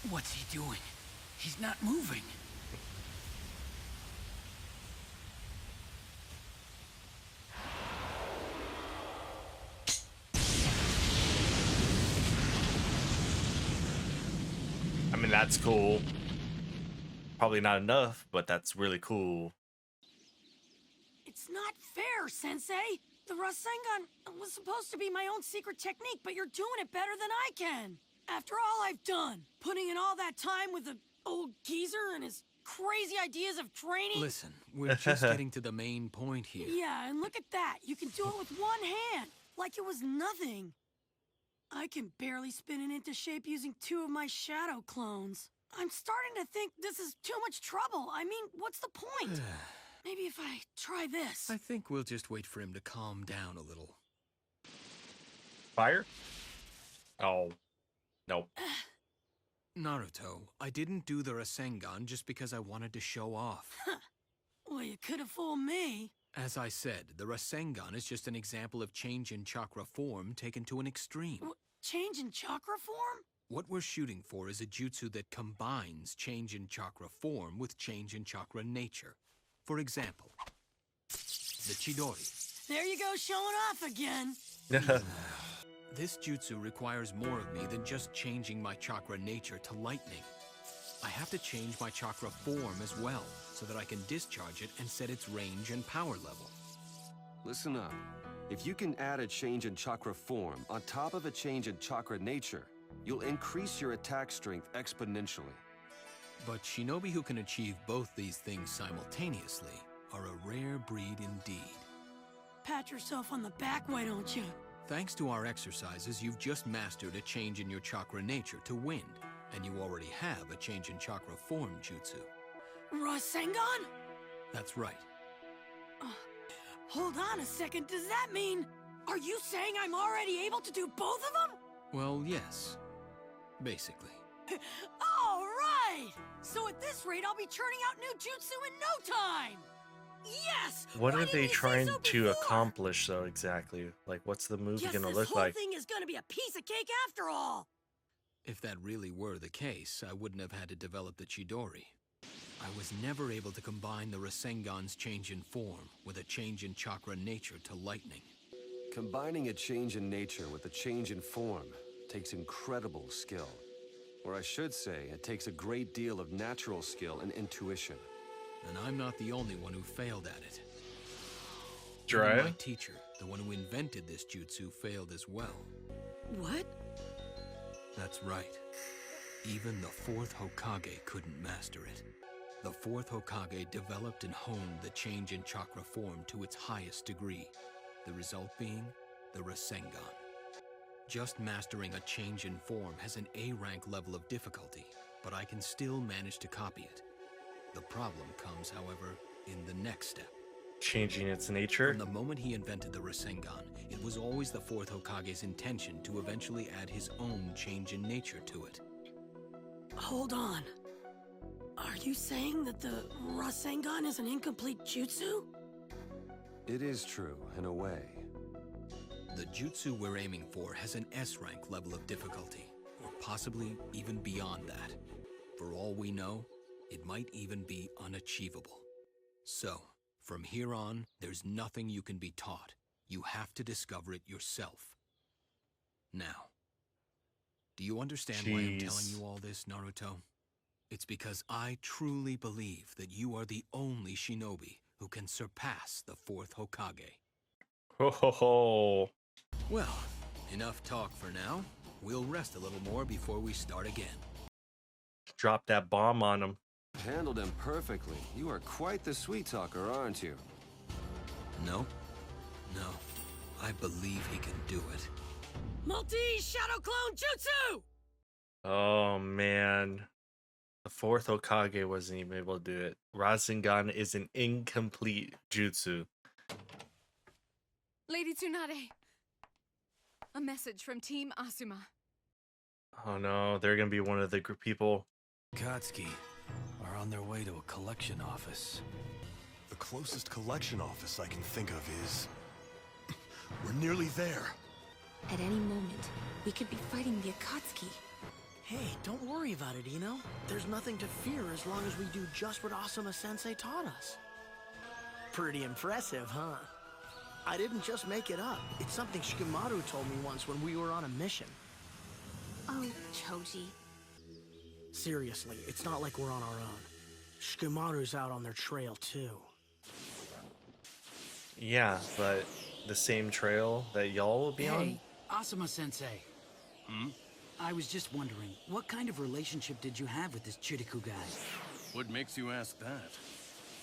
What's he doing? He's not moving. I mean, that's cool. Probably not enough, but that's really cool. It's not fair, Sensei. The Rasengan was supposed to be my own secret technique, but you're doing it better than I can. After all I've done, putting in all that time with the old geezer and his crazy ideas of training. Listen, we're just getting to the main point here. Yeah, and look at that. You can do it with one hand, like it was nothing. I can barely spin it into shape using 2 of my shadow clones. I'm starting to think this is too much trouble. I mean, what's the point? Maybe if I try this. I think we'll just wait for him to calm down a little. Fire? Oh. Nope. Naruto, I didn't do the Rasengan just because I wanted to show off. Well, you could have fooled me. As I said, the Rasengan is just an example of change in chakra form taken to an extreme. Change in chakra form? What we're shooting for is a jutsu that combines change in chakra form with change in chakra nature. For example, the Chidori. There you go, showing off again. This jutsu requires more of me than just changing my chakra nature to lightning. I have to change my chakra form as well, so that I can discharge it and set its range and power level. Listen up. If you can add a change in chakra form on top of a change in chakra nature, you'll increase your attack strength exponentially. But shinobi who can achieve both these things simultaneously are a rare breed indeed. Pat yourself on the back, why don't you? Thanks to our exercises, you've just mastered a change in your chakra nature to wind, and you already have a change in chakra form jutsu. Rasengan? That's right. Hold on a second, does that mean... Are you saying I'm already able to do both of them? Well, yes. Basically. All right! So at this rate, I'll be churning out new jutsu in no time! Yes! What Why are didn't they you say trying so to before? accomplish, though, exactly? Like, what's the movie Guess gonna this look whole like? thing is gonna be a piece of cake after all! If that really were the case, I wouldn't have had to develop the Chidori. I was never able to combine the Rasengan's change in form with a change in chakra nature to lightning. Combining a change in nature with a change in form takes incredible skill. Or I should say, it takes a great deal of natural skill and intuition. And I'm not the only one who failed at it. Even Jiraiya? my teacher, the one who invented this jutsu, failed as well. What? That's right. Even the 4th Hokage couldn't master it. The 4th Hokage developed and honed the change in chakra form to its highest degree, the result being the Rasengan. Just mastering a change in form has an A-rank level of difficulty, but I can still manage to copy it. The problem comes, however, in the next step. Changing its nature? From the moment he invented the Rasengan, it was always the 4th Hokage's intention to eventually add his own change in nature to it. Hold on. Are you saying that the Rasengan is an incomplete jutsu? It is true, in a way. The jutsu we're aiming for has an S-rank level of difficulty, or possibly even beyond that. For all we know, it might even be unachievable. So, from here on, there's nothing you can be taught. You have to discover it yourself. Now, do you understand why I'm telling you all this, Naruto? It's because I truly believe that you are the only shinobi who can surpass the 4th Hokage. Ho ho ho. Well, enough talk for now. We'll rest a little more before we start again. Drop that bomb on him. Handled him perfectly. You are quite the sweet talker, aren't you? No? No. I believe he can do it. Multi-Shadow Clone Jutsu! Oh, man. The 4th Hokage wasn't even able to do it. Rasengan is an incomplete jutsu. Lady Tsunade, a message from Team ASUMA. Oh no, they're gonna be one of the group people. Akatsuki are on their way to a collection office. The closest collection office I can think of is... We're nearly there. At any moment, we could be fighting the Akatsuki. Hey, don't worry about it, Ino. There's nothing to fear as long as we do just what Asuma-sensei taught us. Pretty impressive, huh? I didn't just make it up. It's something Shikamaru told me once when we were on a mission. Oh, Choji. Seriously, it's not like we're on our own. Shikamaru's out on their trail, too. Yeah, but the same trail that y'all will be on? Hey, Asuma-sensei. I was just wondering, what kind of relationship did you have with this Chiriku guy? What makes you ask that?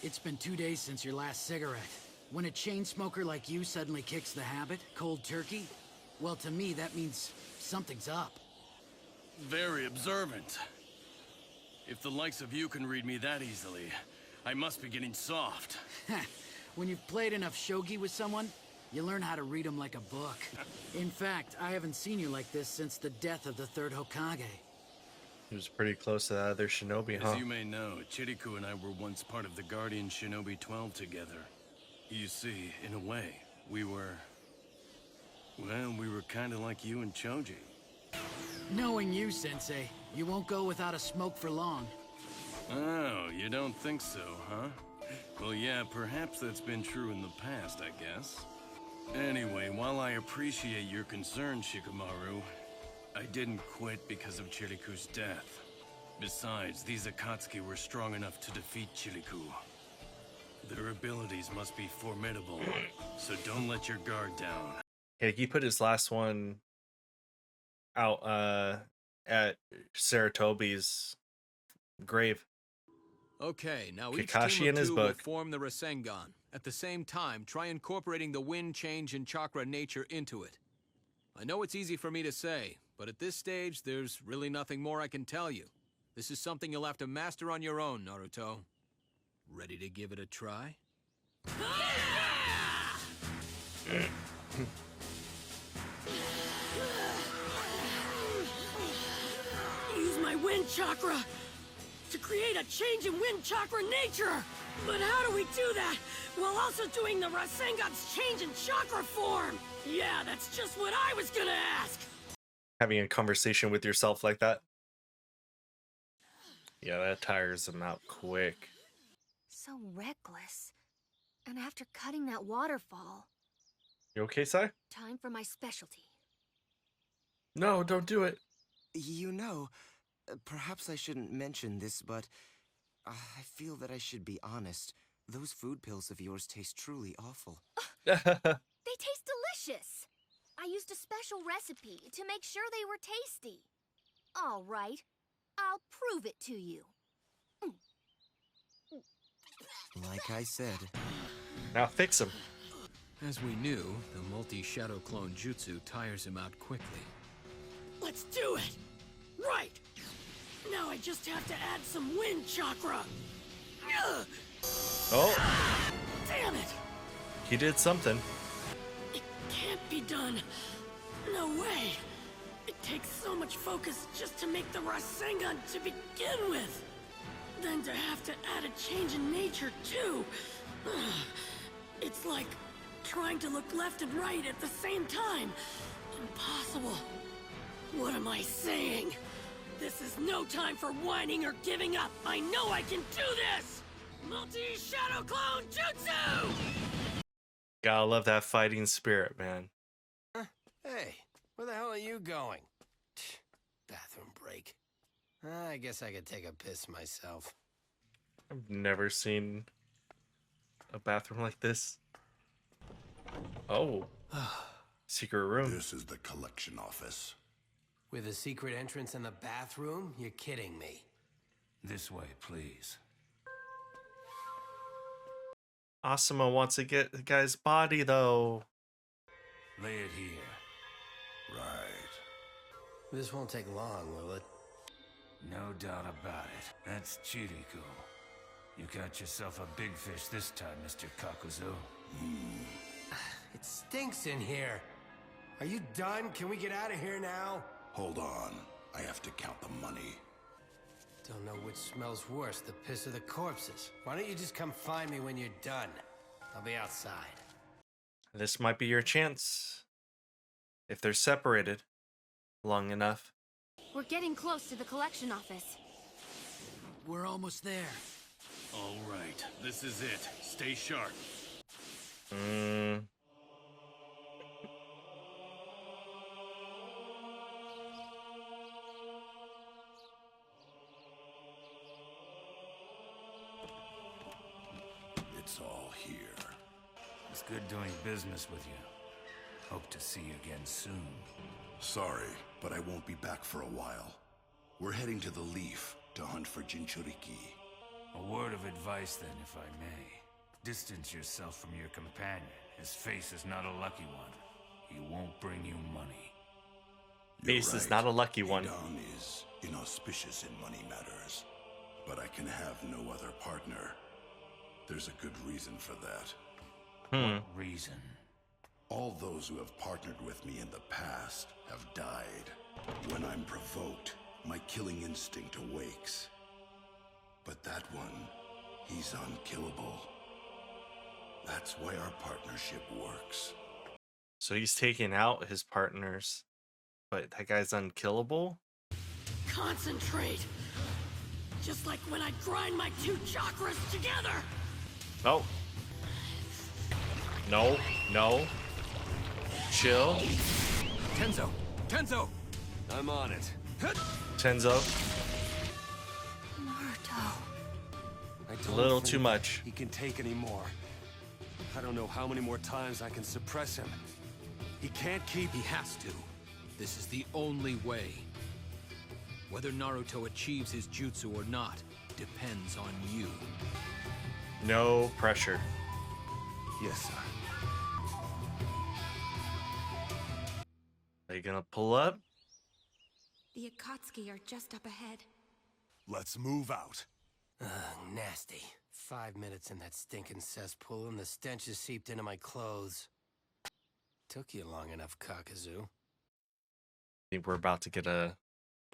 It's been 2 days since your last cigarette. When a chain smoker like you suddenly kicks the habit, cold turkey, well, to me, that means something's up. Very observant. If the likes of you can read me that easily, I must be getting soft. When you've played enough shogi with someone, you learn how to read them like a book. In fact, I haven't seen you like this since the death of the third Hokage. He was pretty close to that other shinobi, huh? As you may know, Chiriku and I were once part of the Guardian Shinobi 12 together. You see, in a way, we were kind of like you and Choji. Knowing you, Sensei, you won't go without a smoke for long. Oh, you don't think so, huh? Well, yeah, perhaps that's been true in the past, I guess. Anyway, while I appreciate your concern, Shikamaru, I didn't quit because of Chiriku's death. Besides, these Akatsuki were strong enough to defeat Chiriku. Their abilities must be formidable, so don't let your guard down. Yeah, he put his last one out at Saratobi's grave. Okay, now each Kakashi team in of his two will book. form the Rasengan. At the same time, try incorporating the wind change and chakra nature into it. I know it's easy for me to say, but at this stage, there's really nothing more I can tell you. This is something you'll have to master on your own, Naruto. Ready to give it a try? Use my wind chakra to create a change in wind chakra nature. But how do we do that while also doing the Rasengan's change in chakra form? Yeah, that's just what I was gonna ask. Having a conversation with yourself like that. Yeah, that tires him out quick. So reckless. And after cutting that waterfall, You okay, Sai? time for my specialty. No, don't do it. You know, perhaps I shouldn't mention this, but I feel that I should be honest. Those food pills of yours taste truly awful. They taste delicious. I used a special recipe to make sure they were tasty. All right, I'll prove it to you. Like I said. Now fix him. As we knew, the multi-shadow clone jutsu tires him out quickly. Let's do it! Right! Now I just have to add some wind chakra! Ugh! Oh, Damn it! he did something. It can't be done. No way! It takes so much focus just to make the Rasengan to begin with! Then to have to add a change in nature, too! Ugh. It's like trying to look left and right at the same time. Impossible. What am I saying? This is no time for whining or giving up. I know I can do this! Multi-Shadow Clone Jutsu! Gotta love that fighting spirit, man. Hey, where the hell are you going? Bathroom break. I guess I could take a piss myself. I've never seen a bathroom like this. Oh. Secret room. This is the collection office. With a secret entrance in the bathroom? You're kidding me. This way, please. Asuma wants to get the guy's body, though. Lay it here. Right. This won't take long, will it? No doubt about it. That's Chiriku. You got yourself a big fish this time, Mr. Kakuzu. It stinks in here. Are you done? Can we get out of here now? Hold on. I have to count the money. Don't know which smells worse, the piss or the corpses. Why don't you just come find me when you're done? I'll be outside. This might be your chance. If they're separated long enough. We're getting close to the collection office. We're almost there. All right, this is it. Stay sharp. It's all here. It's good doing business with you. Hope to see you again soon. Sorry, but I won't be back for a while. We're heading to the Leaf to hunt for Jinchuriki. A word of advice then, if I may. Distance yourself from your companion. His face is not a lucky one. He won't bring you money. Face is not a lucky one. HIDAN is inauspicious in money matters, but I can have no other partner. There's a good reason for that. What reason? All those who have partnered with me in the past have died. When I'm provoked, my killing instinct awakes. But that one, he's unkillable. That's why our partnership works. So he's taking out his partners, but that guy's unkillable? Concentrate! Just like when I grind my 2 chakras together! Oh. No, no. Chill. Tenzo! Tenzo! I'm on it. Tenzo. Naruto. A little too much. He can take any more. I don't know how many more times I can suppress him. He can't keep... He has to. This is the only way. Whether Naruto achieves his jutsu or not depends on you. No pressure. Yes, sir. Are you gonna pull up? The Akatsuki are just up ahead. Let's move out. Ugh, nasty. 5 minutes in that stinking cesspool and the stench has seeped into my clothes. Took you long enough, Kakazu. I think we're about to get a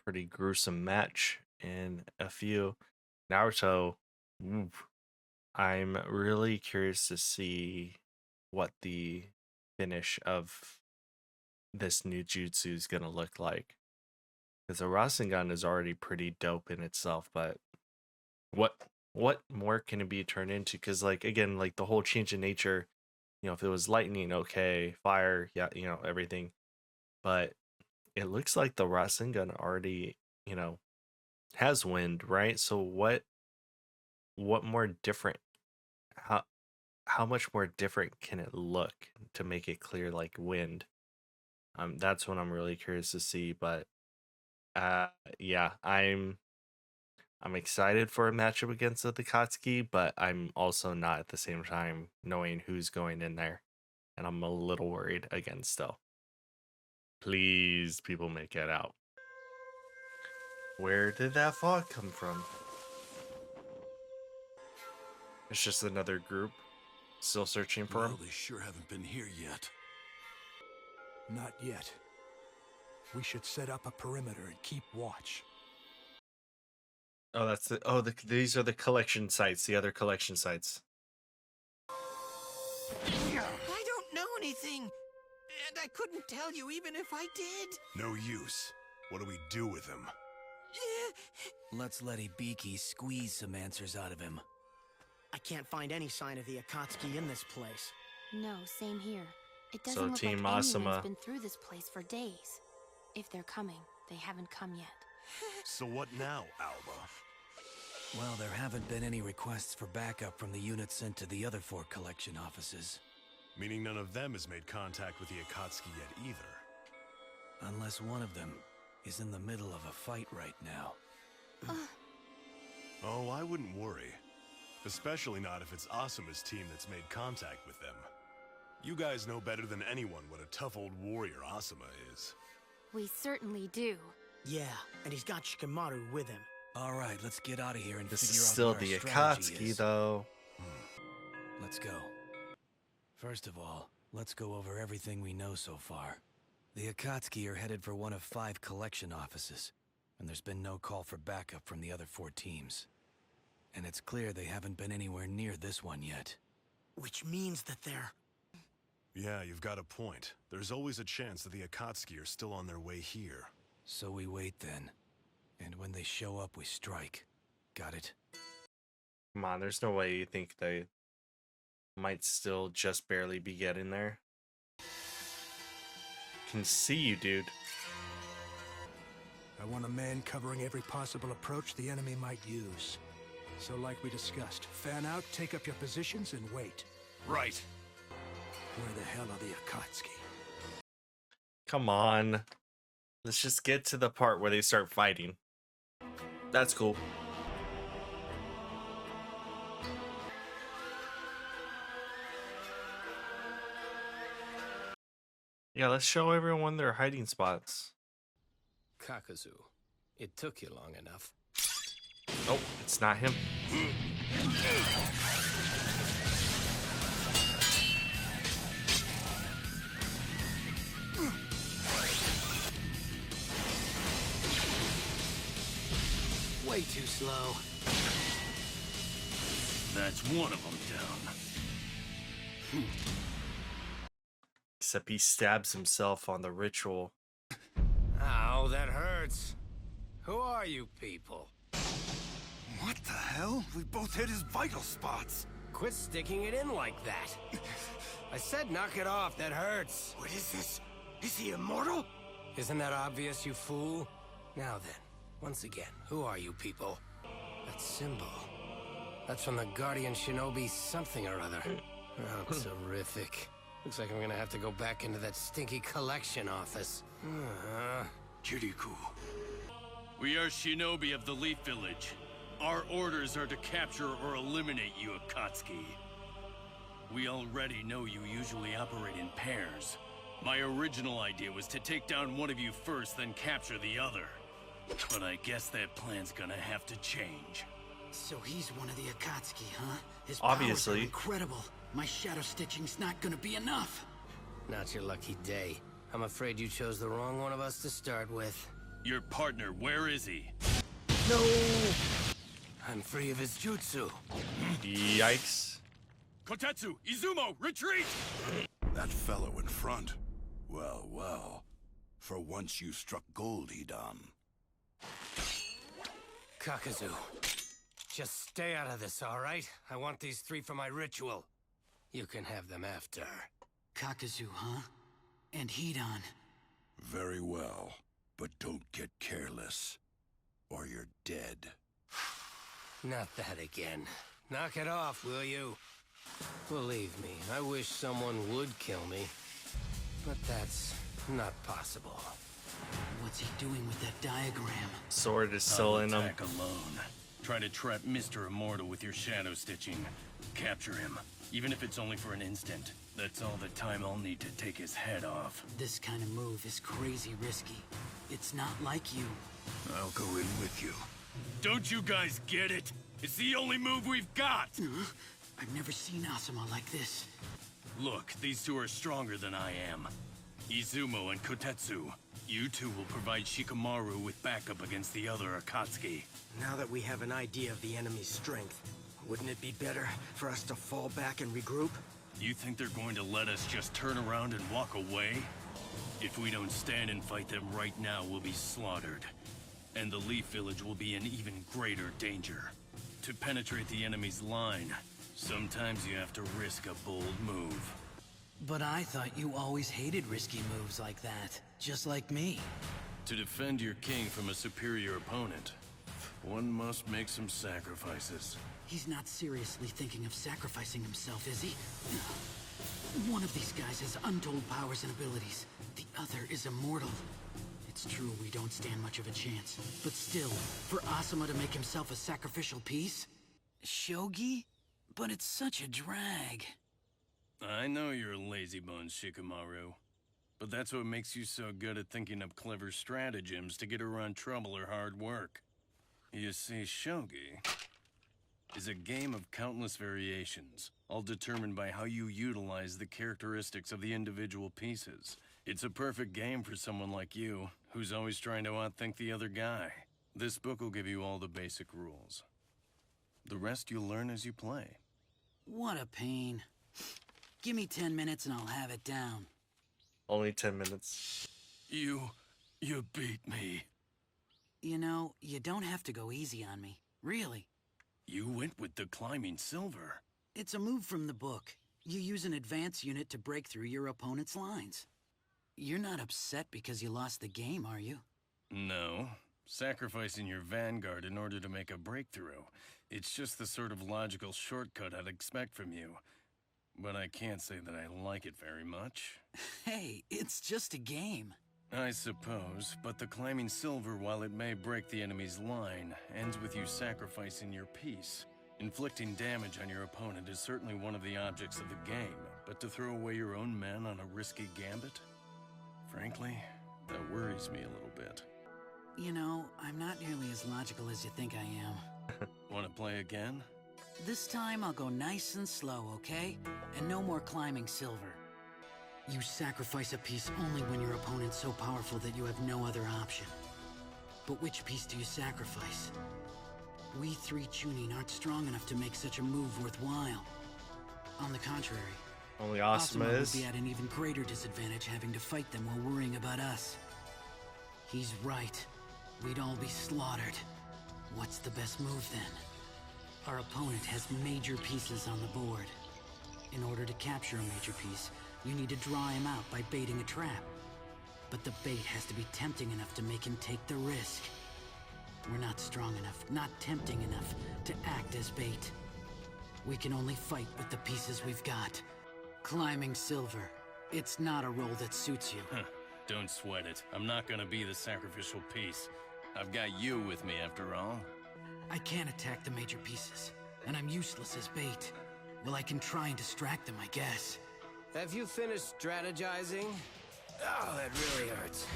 pretty gruesome match in a few. Naruto, I'm really curious to see what the finish of this new jutsu is gonna look like. Because the Rasengan is already pretty dope in itself, but what more can it be turned into? Because like again, like the whole change in nature, you know, if it was lightning, okay, fire, yeah, you know, everything. But it looks like the Rasengan already, you know, has wind, right? So what more different? How much more different can it look to make it clear like wind? That's what I'm really curious to see. But yeah, I'm excited for a matchup against the Akatsuki, but I'm also not at the same time knowing who's going in there, and I'm a little worried again still. Please, people, make it out. Where did that fog come from? It's just another group still searching for him. Well, they sure haven't been here yet. Not yet. We should set up a perimeter and keep watch. Oh, that's the these are the collection sites, the other collection sites. I don't know anything, and I couldn't tell you even if I did. No use. What do we do with him? Let's let Ibiki squeeze some answers out of him. I can't find any sign of the Akatsuki in this place. No, same here. It doesn't So look Team like ASUMA. anyone's been through this place for days. If they're coming, they haven't come yet. So what now, Alba? Well, there haven't been any requests for backup from the units sent to the other 4 collection offices. Meaning none of them has made contact with the Akatsuki yet either. Unless one of them is in the middle of a fight right now. Oh, I wouldn't worry. Especially not if it's ASUMA's team that's made contact with them. You guys know better than anyone what a tough old warrior ASUMA is. We certainly do. Yeah, and he's got Shikamaru with him. All right, let's get out of here and This figure is out still what our the strategy Akatsuki is. though. Let's go. First of all, let's go over everything we know so far. The Akatsuki are headed for one of 5 collection offices, and there's been no call for backup from the other 4 teams. And it's clear they haven't been anywhere near this one yet. Which means that they're... Yeah, you've got a point. There's always a chance that the Akatsuki are still on their way here. So we wait then. And when they show up, we strike. Got it? Come on, there's no way you think they might still just barely be getting there. Can see you, dude. I want a man covering every possible approach the enemy might use. So like we discussed, fan out, take up your positions, and wait. Right. Where the hell are the Akatsuki? Come on. Let's just get to the part where they start fighting. That's cool. Yeah, let's show everyone their hiding spots. Kakazu, it took you long enough. Oh, it's not him. Way too slow. That's one of them down. Except he stabs himself on the ritual. Ow, that hurts. Who are you people? What the hell? We both hit his vital spots. Quit sticking it in like that. I said knock it off, that hurts. What is this? Is he immortal? Isn't that obvious, you fool? Now then, once again, who are you people? That symbol. That's from the Guardian Shinobi something or other. Oh, terrific. Looks like I'm gonna have to go back into that stinky collection office. Kiriko. We are Shinobi of the Leaf Village. Our orders are to capture or eliminate you, Akatsuki. We already know you usually operate in pairs. My original idea was to take down one of you first, then capture the other. But I guess that plan's gonna have to change. So he's one of the Akatsuki, huh? His Obviously. powers are incredible. My shadow stitching's not gonna be enough. Not your lucky day. I'm afraid you chose the wrong one of us to start with. Your partner, where is he? No! I'm free of his jutsu. Yikes. Kotetsu! Izumo! Retreat! That fellow in front. Well, well. For once you struck gold, Hidan. Kakazu, just stay out of this, all right? I want these three for my ritual. You can have them after. Kakazu, huh? And Hidan. Very well. But don't get careless, or you're dead. Not that again. Knock it off, will you? Believe me, I wish someone would kill me. But that's not possible. What's he doing with that diagram? Sword is still in him. Attack alone. Try to trap Mr. Immortal with your shadow stitching. Capture him, even if it's only for an instant. That's all the time I'll need to take his head off. This kind of move is crazy risky. It's not like you. I'll go in with you. Don't you guys get it? It's the only move we've got! I've never seen ASUMA like this. Look, these two are stronger than I am. Izumo and Kotetsu, you two will provide Shikamaru with backup against the other Akatsuki. Now that we have an idea of the enemy's strength, wouldn't it be better for us to fall back and regroup? You think they're going to let us just turn around and walk away? If we don't stand and fight them right now, we'll be slaughtered. And the Leaf Village will be in even greater danger. To penetrate the enemy's line, sometimes you have to risk a bold move. But I thought you always hated risky moves like that, just like me. To defend your king from a superior opponent, one must make some sacrifices. He's not seriously thinking of sacrificing himself, is he? One of these guys has untold powers and abilities. The other is immortal. It's true we don't stand much of a chance. But still, for ASUMA to make himself a sacrificial piece? Shogi? But it's such a drag. I know you're a lazy bones, Shikamaru. But that's what makes you so good at thinking up clever stratagems to get around trouble or hard work. You see, Shogi is a game of countless variations, all determined by how you utilize the characteristics of the individual pieces. It's a perfect game for someone like you, who's always trying to outthink the other guy. This book will give you all the basic rules. The rest you'll learn as you play. What a pain. Give me 10 minutes and I'll have it down. Only 10 minutes. You You beat me. You know, you don't have to go easy on me. Really. You went with the climbing silver. It's a move from the book. You use an advance unit to break through your opponent's lines. You're not upset because you lost the game, are you? No. Sacrificing your vanguard in order to make a breakthrough. It's just the sort of logical shortcut I'd expect from you. But I can't say that I like it very much. Hey, it's just a game. I suppose, but the climbing silver, while it may break the enemy's line, ends with you sacrificing your piece. Inflicting damage on your opponent is certainly one of the objects of the game, but to throw away your own men on a risky gambit? Frankly, that worries me a little bit. You know, I'm not nearly as logical as you think I am. Want to play again? This time I'll go nice and slow, okay? And no more climbing silver. You sacrifice a piece only when your opponent's so powerful that you have no other option. But which piece do you sacrifice? We three Chunin aren't strong enough to make such a move worthwhile. On the contrary, Only ASUMA would is. be at an even greater disadvantage having to fight them while worrying about us. He's right. We'd all be slaughtered. What's the best move then? Our opponent has major pieces on the board. In order to capture a major piece, you need to draw him out by baiting a trap. But the bait has to be tempting enough to make him take the risk. We're not strong enough, not tempting enough, to act as bait. We can only fight with the pieces we've got. Climbing silver. It's not a role that suits you. Don't sweat it. I'm not gonna be the sacrificial piece. I've got you with me after all. I can't attack the major pieces, and I'm useless as bait. Well, I can try and distract them, I guess. Have you finished strategizing? Oh, that really hurts.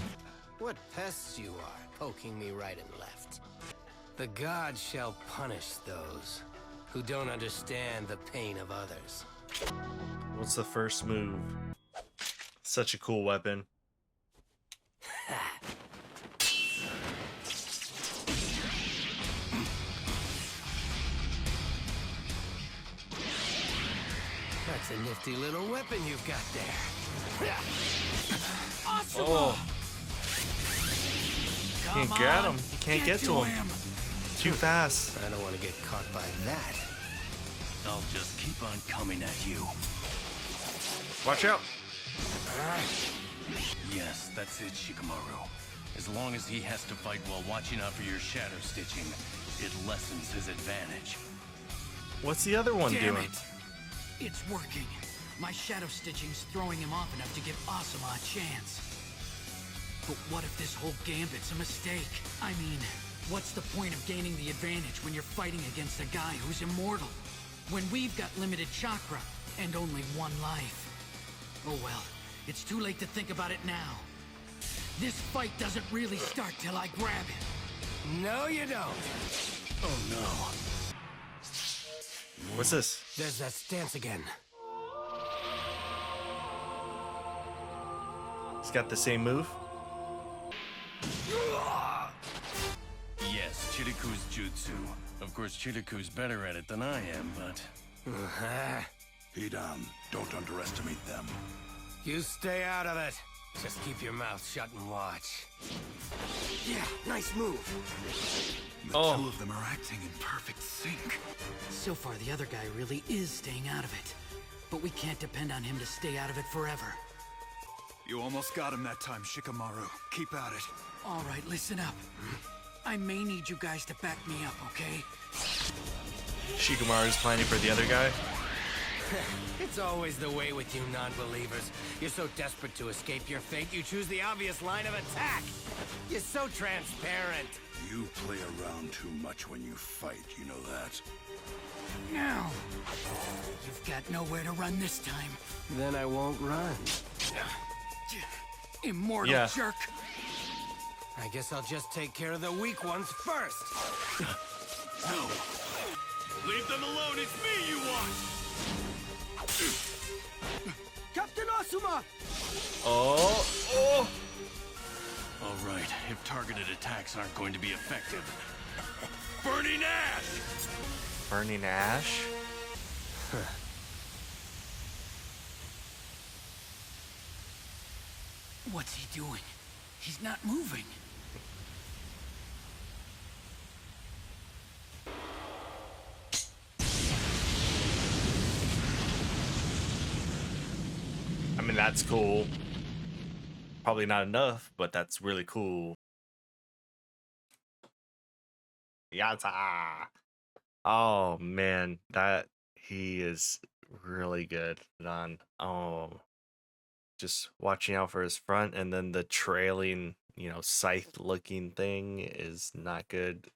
What pests you are, poking me right and left. The gods shall punish those who don't understand the pain of others. What's the first move? Such a cool weapon. That's a nifty little weapon you've got there. ASUMA! Oh. Can't get him. You can't get to him. Too fast. I don't want to get caught by that. I'll just keep on coming at you. Watch out. Yes, that's it, Shikamaru. As long as he has to fight while watching out for your shadow stitching, it lessens his advantage. What's the other one Damn doing? it! It's working. My shadow stitching's throwing him off enough to give ASUMA a chance. But what if this whole gambit's a mistake? I mean, what's the point of gaining the advantage when you're fighting against a guy who's immortal? When we've got limited chakra and only one life. Oh well, it's too late to think about it now. This fight doesn't really start till I grab him. No, you don't. Oh no. What's this? There's that stance again. He's got the same move. Yes, Chiriku's jutsu. Of course, Chiriku's better at it than I am, but... Hidan, don't underestimate them. You stay out of it. Just keep your mouth shut and watch. Yeah, nice move. The two of them are acting in perfect sync. So far, the other guy really is staying out of it. But we can't depend on him to stay out of it forever. You almost got him that time, Shikamaru. Keep at it. All right, listen up. I may need you guys to back me up, okay? Shikamaru's planning for the other guy. It's always the way with you non-believers. You're so desperate to escape your fate, you choose the obvious line of attack. You're so transparent. You play around too much when you fight, you know that? Now, you've got nowhere to run this time. Then I won't run. Immortal jerk. I guess I'll just take care of the weak ones first. No. Leave them alone. It's me you want. Captain ASUMA! Oh. Oh. All right. If targeted attacks aren't going to be effective, Burning Ash! Burning Ash? What's he doing? He's not moving. I mean, that's cool. Probably not enough, but that's really cool. Yata. Oh man, that he is really good on. Just watching out for his front, and then the trailing, scythe looking thing is not good.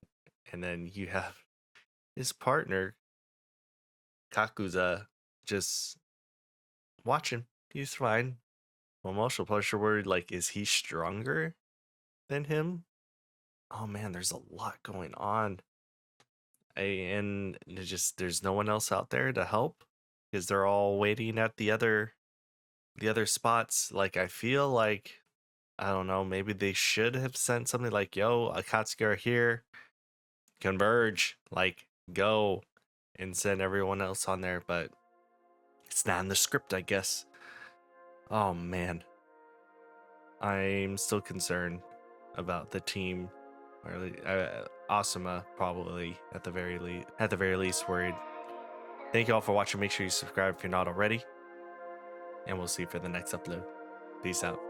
And then you have his partner, Kakuza, just watching. He's fine. I'm also pleasure worried, like, is he stronger than him? Oh man, there's a lot going on. And there's no one else out there to help because they're all waiting at the other spots. Like, I feel like, I don't know, maybe they should have sent something like, yo, Akatsuki are here, converge, like, go, and send everyone else on there, but it's not in the script, I guess. Oh man, I'm still concerned about the team, or Asuma, probably at the very least worried. Thank you all for watching. Make sure you subscribe if you're not already, and we'll see you for the next upload. Peace out.